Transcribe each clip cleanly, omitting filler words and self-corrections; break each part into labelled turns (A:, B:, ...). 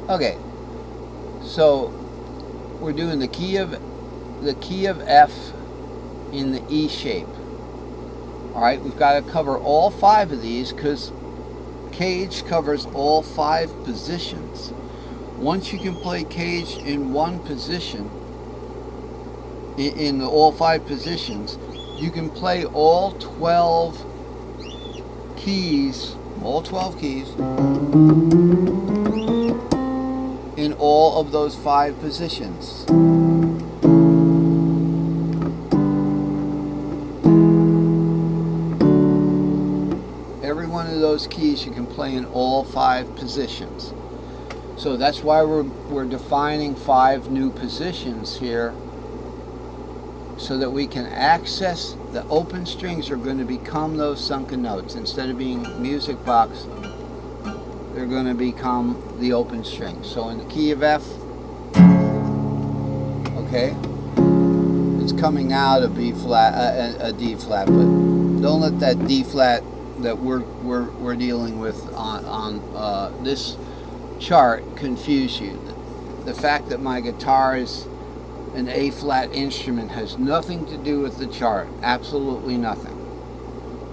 A: Okay, so we're doing the key of F in the E shape. All right, we've got to cover all 5 of these because cage covers all 5 positions. Once you can play cage in one position, in all 5 positions, you can play all 12 keys, in all of those 5 positions. Every one of those keys you can play in all 5 positions. So that's why we're defining 5 new positions here, so that we can access the open strings are going to become those sunken notes. Instead of being music box, they're going to become the open strings. So in the key of F, okay, it's coming out of B flat, a D flat, but don't let that D flat that we're dealing with on this chart confuse you. The fact that my guitar is an A flat instrument has nothing to do with the chart, absolutely nothing.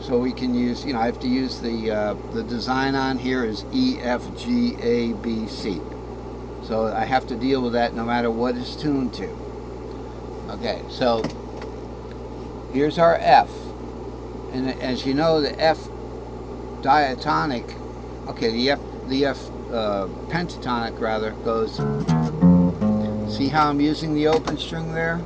A: So we can use, I have to use the design on here is E, F, G, A, B, C. So I have to deal with that no matter what it's tuned to. Okay, so here's our F, and as you know, the F diatonic, okay, the F pentatonic rather goes. See how I'm using the open string there?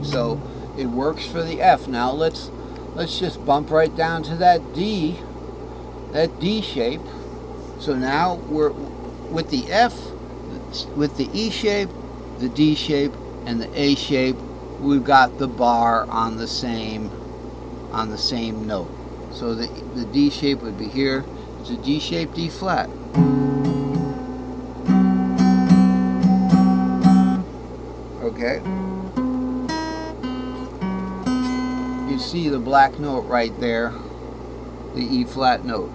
A: So it works for the F. Now let's just bump right down to that D shape. So now we're with the F, with the E shape, the D shape, and the A shape. We've got the bar on the same note. So the D shape would be here. It's a D shape, D flat. Okay. You see the black note right there, the E flat note.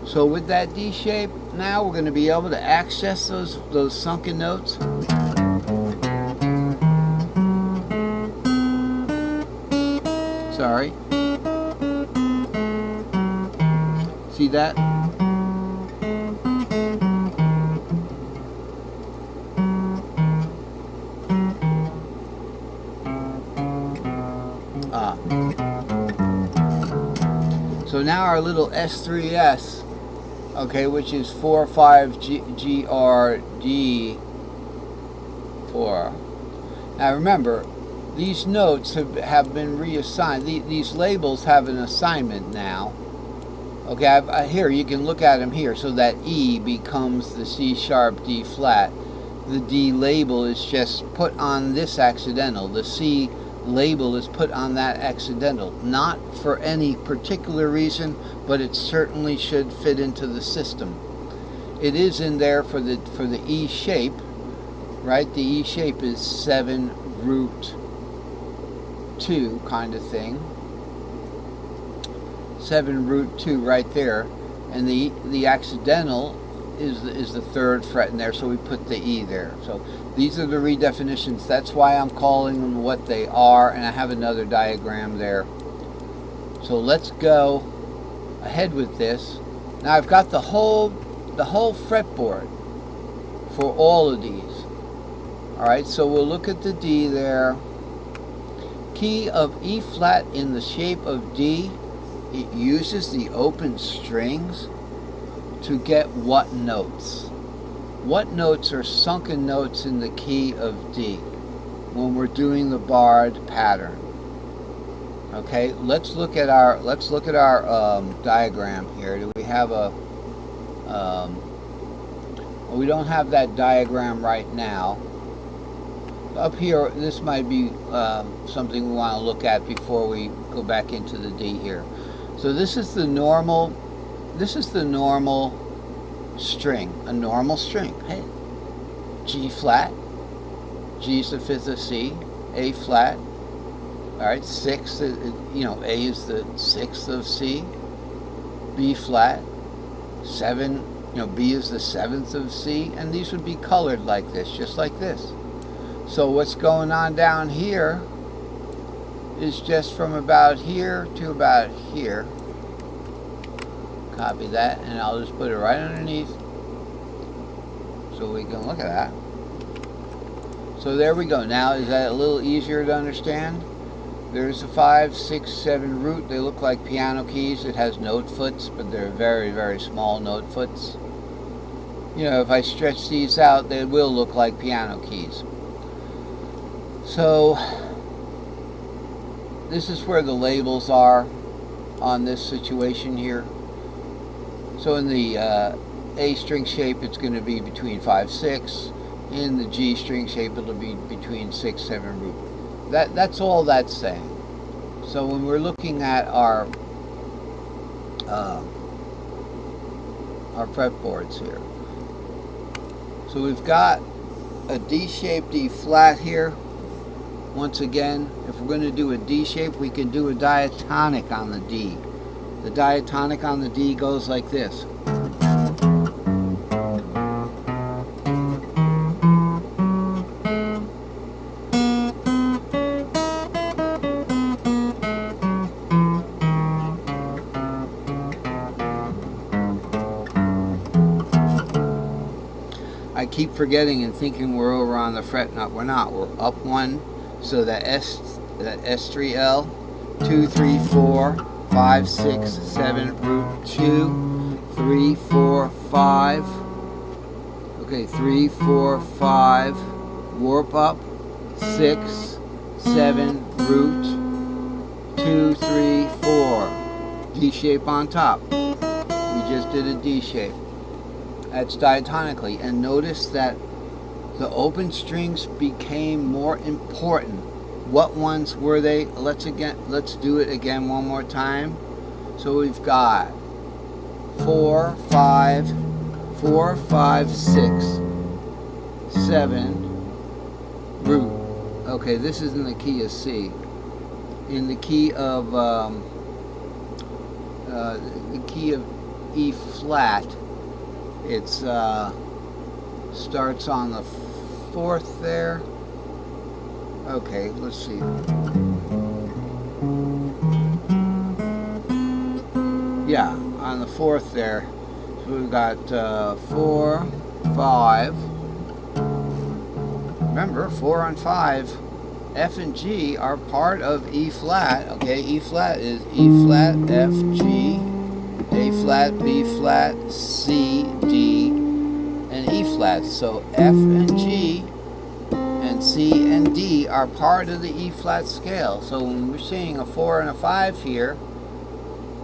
A: So with that D shape, now we're going to be able to access those sunken notes. Sorry. See that? So now our little S3S, okay, which is 4, 5, G, R, D, 4. Now remember, these notes have been reassigned. These labels have an assignment now. Okay, here you can look at them here. So that E becomes the C sharp, D flat. The D label is just put on this accidental. The C label is put on that accidental, not for any particular reason, but it certainly should fit into the system. It is in there for the E shape, right? The E shape is 7 root 2 kind of thing. 7 root 2 right there, and the accidental is the 3rd fret in there, so we put the E there. So these are the redefinitions. That's why I'm calling them what they are, and I have another diagram there. So let's go ahead with this. Now I've got the whole fretboard for all of these. Alright, so we'll look at the D there. Key of E flat in the shape of D, it uses the open strings to get what notes? What notes are sunken notes in the key of D when we're doing the barred pattern? Okay, let's look at our diagram here. Do we have a well, we don't have that diagram right now. up here, this might be something we want to look at before we go back into the D here. So this is the normal. This is the normal string. A normal string. Hey, G flat. G is the fifth of C. A flat. All right, sixth. You know, A is the sixth of C. B flat. 7. You know, B is the seventh of C, and these would be colored like this, just like this. So what's going on down here is just from about here to about here. Copy that, and I'll just put it right underneath so we can look at that. So there we go. Now, is that a little easier to understand? There's a 5, 6, 7 root. They look like piano keys. It has note foots, but they're very, very small note foots. You know, if I stretch these out, they will look like piano keys. So this is where the labels are on this situation here. So in the A string shape, it's going to be between 5, 6. In the G string shape, it'll be between 6, 7 root. That's all that's saying. So when we're looking at our fretboards here, so we've got a D shape, D flat here. Once again, if we're going to do a D shape, we can do a diatonic on the D. The diatonic on the D goes like this. I keep forgetting and thinking we're over on the fret. No, we're not. We're up one. So that S3L, 2, 3, 4, 5, 6, 7, root 2, 3, 4, 5. Okay, 3, 4, 5. Warp up, 6, 7, root 2, 3, 4. D shape on top. We just did a D shape. That's diatonically, and notice that the open strings became more important. What ones were they? Let's do it again one more time. So we've got 4, 5, 4, 5, 6, 7, root. Okay, this is in the key of C. In the key of E flat, it's starts on the 4th there. Okay, let's see. Yeah, on the 4th there. So we've got 4, 5. Remember, 4 and 5, F and G are part of E flat. Okay, E flat is E flat, F, G, A flat, B flat, C, D, and E flat. So F and G and C and D are part of the E flat scale. So when we're seeing a 4 and a 5 here,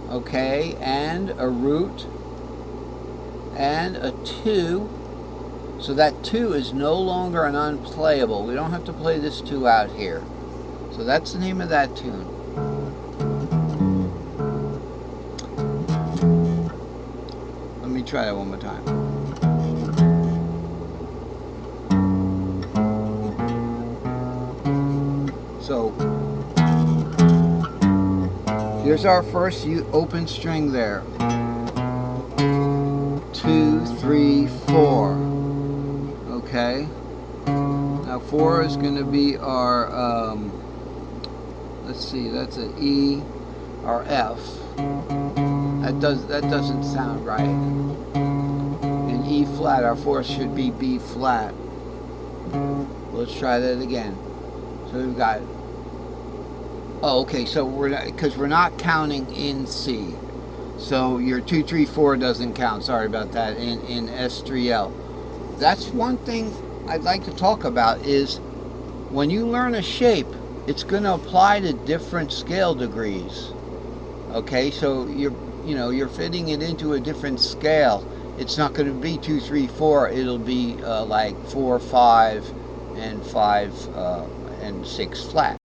A: okay, and a root and a 2, so that 2 is no longer an unplayable. We don't have to play this 2 out here. So that's the name of that tune. Let me try that one more time. So here's our first open string there. 2, 3, 4. Okay. Now 4 is going to be our let's see, that's an E, our F. That doesn't sound right. In E flat, our 4th should be B flat. Let's try that again. So we've got, oh, okay, so because we're not counting in C. So your 2, 3, 4 doesn't count. Sorry about that. In S3L. That's one thing I'd like to talk about is when you learn a shape, it's going to apply to different scale degrees. Okay, so you're fitting it into a different scale. It's not going to be 2, 3, 4. It'll be like 4, 5, and 5 and 6 flat.